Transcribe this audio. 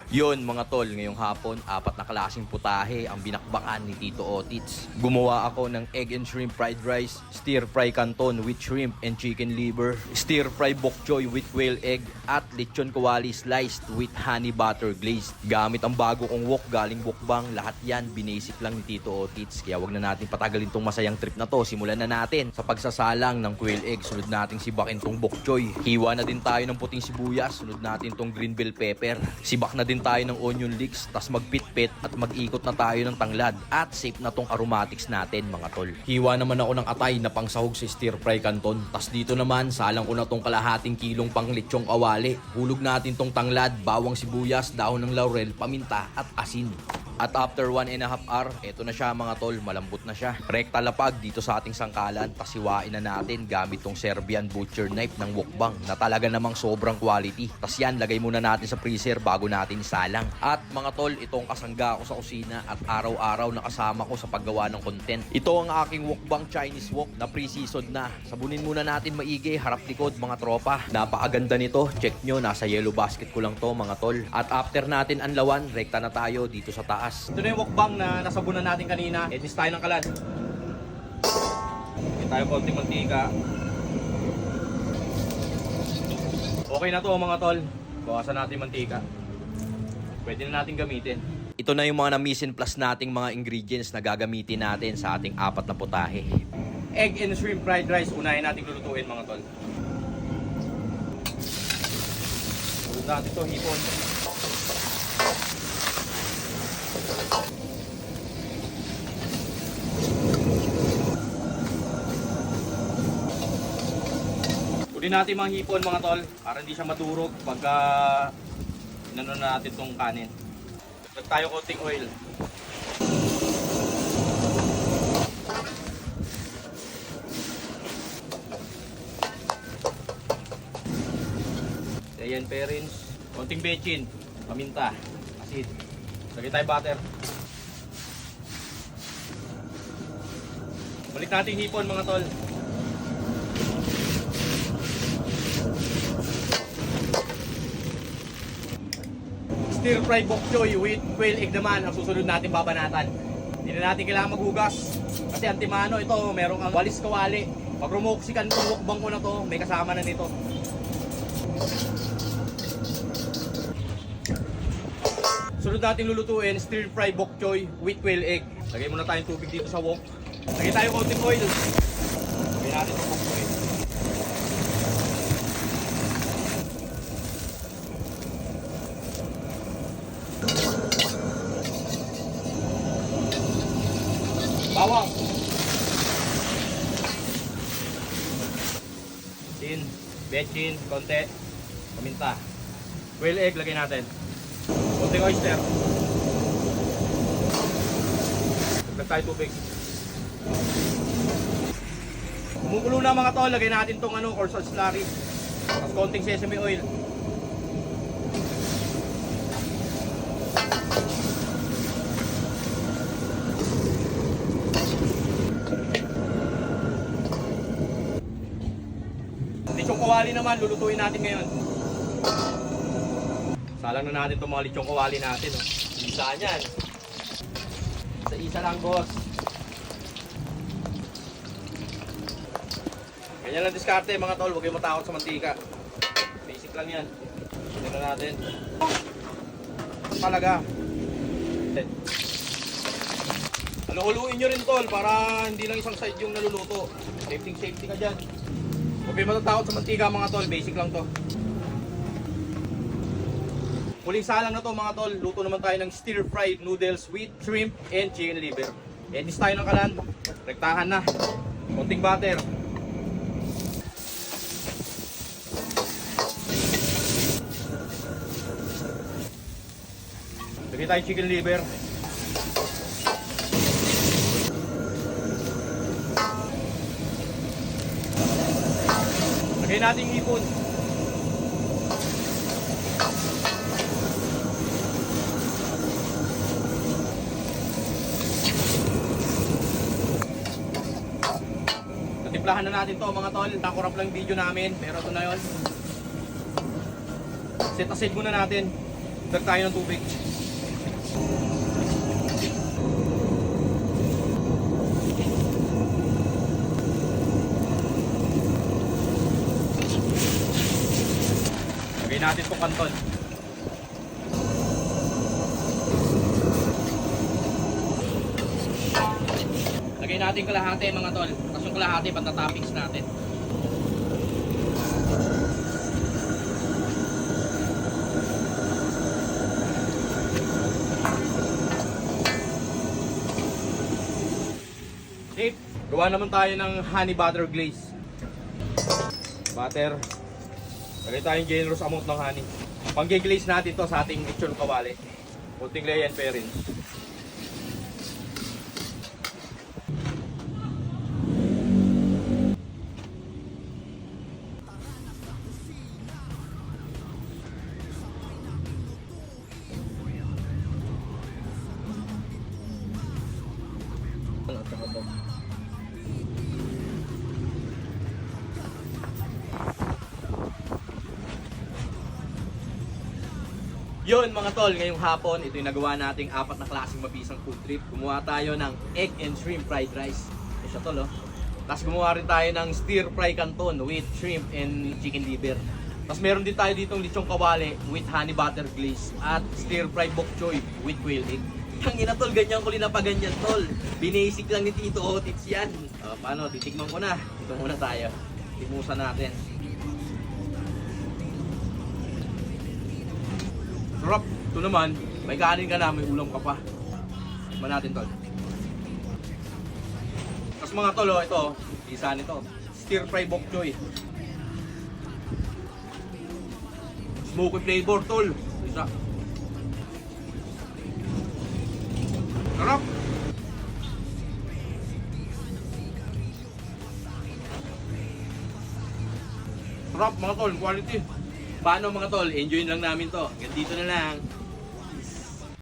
Yon mga tol, ngayong hapon, 4 na klaseng putahe ang binakbakan ni Tito Otits. Gumawa ako ng egg and shrimp fried rice, stir fry canton with shrimp and chicken liver, stir fry bok choy with quail egg, at lechon kawali sliced with honey butter glazed. Gamit ang bago kong wok galing Bukbang, lahat yan binasic lang ni Tito Otits. Kaya wag na natin patagalin tong masayang trip na to. Simulan na natin sa pagsasalang ng quail egg. Sunod nating sibakin tong bok choy. Hiwa na din tayo ng puting sibuyas. Sunod natin tong green bell pepper. Sibak na din tayo ng onion leeks, tas magpitpit at mag-ikot na tayo ng tanglad at safe na tong aromatics natin mga tol. Hiwa naman ako ng atay na pangsahog sa stir fry canton. Tas dito naman salang ko na tong kalahating kilong pang lechong kawali. Hulog natin tong tanglad, bawang sibuyas, dahon ng laurel, paminta at asin. At after 1.5 hour, eto na siya mga tol, malambot na siya. Rekta lapag dito sa ating sangkalan, tasiwain na natin gamit tong Serbian butcher knife ng Wokbang na talaga namang sobrang quality. Tas yan, lagay muna natin sa freezer bago natin isalang. At mga tol, itong kasangga ko sa kusina at araw-araw na kasama ko sa paggawa ng content. Ito ang aking Wokbang Chinese Wok na pre-seasoned na. Sabunin muna natin maigi, harap likod mga tropa. Napakaganda nito, check nyo, nasa yellow basket ko lang to mga tol. At after natin anlawan, rekta na tayo dito sa taas. Ito na yung wokbang na nasabunan natin kanina. Edis tayo ng kalan. Hindi tayo konting mantika. Okay na to mga tol. Bawasan natin mantika. Pwede na natin gamitin. Ito na yung mga na-mise plus nating mga ingredients na gagamitin natin sa ating 4 na putahe. Egg and shrimp fried rice. Unahin natin lulutuin mga tol. Tulad natin to hipon. Kunin natin mga hipon mga tol para hindi siya madurog pagka inano na natin tong kanin. Dagdag tayo konting oil. Cayenne perins, konting bechin, paminta, asin. Lagay tayo butter. Balik natin hipon mga tol. Stir fry bok choy with quail egg naman ang susunod natin babanatan. Hindi na natin kailangan maghugas kasi antimano ito, merong ang walis kawali. Pag rumuksikan itong wokbang ko na to, may kasama na nito. Sunod natin lulutuin, stir fry bok choy with quail egg. Lagay muna tayong tubig dito sa wok. Lagay tayo konting oil. Lagay natin itong bok choy. Bawang. Asin, bechin, konti, paminta. Quail egg lagay natin. Konting oyster. Dagdag tayo tubig. Kumukulo na mga tol, lagay natin tong cornstarch slurry. Tapos konting sesame oil. Lechong kawali naman, lulutuin natin ngayon. Salang na natin itong mga lechong kawali natin. Oh. Isa yan. Isa lang boss. Ganyan lang diskarte mga tol, huwag kayong matakot sa mantika. Basic lang yan. Ito na natin. Talaga. Haluhuluin nyo rin tol para hindi lang isang side yung naluluto. Safety ka dyan. Huwag kayong matatakot sa mantika mga tol, basic lang to. Muling salang na to mga tol, luto naman tayo ng stir fried noodles with shrimp and chicken liver. Edis tayo ng kalan, rektahan na, konting butter. Lagay tayo chicken liver. Lagay natin hipon. Timplahan na natin to mga tol. Nakurap lang video namin pero ito na yun. Set aside muna natin. Tag tayo ng tubig. Lagay natin itong kanton. Lagay natin kalahati mga tol. Tapos yung kalahati patatoppings natin. Tip, gawa naman tayo ng honey butter glaze. Butter. Lagay tayong generous amount ng honey. Pang-glaze natin to sa ating lechon kawali. Kunting layan pa rin. Yun mga tol, ngayong hapon, ito yung nagawa nating 4 na klaseng mabisang food trip. Gumawa tayo ng egg and shrimp fried rice. Ito siya tol, oh. Tapos gumawa rin tayo ng stir fry canton with shrimp and chicken liver. Tapos meron din tayo ditong lechong kawali with honey butter glaze at stir fry bok choy with quail egg. Ang ina tol, ganyan ko rin na ganyan tol. Binasic lang ni Tito Otits yan. Paano, titikman ko na. Ito muna tayo. Timusan natin. Sarap. Ito naman, may kanin ka na, may ulam ka pa. Tikman natin tol. Tapos mga tol, oh, ito, isa nito. Stir fry bok choy. Smoky flavor tol. Isa. Sarap. Sarap mga tol, quality. Paano mga tol, enjoy lang namin to. Hanggang dito na lang.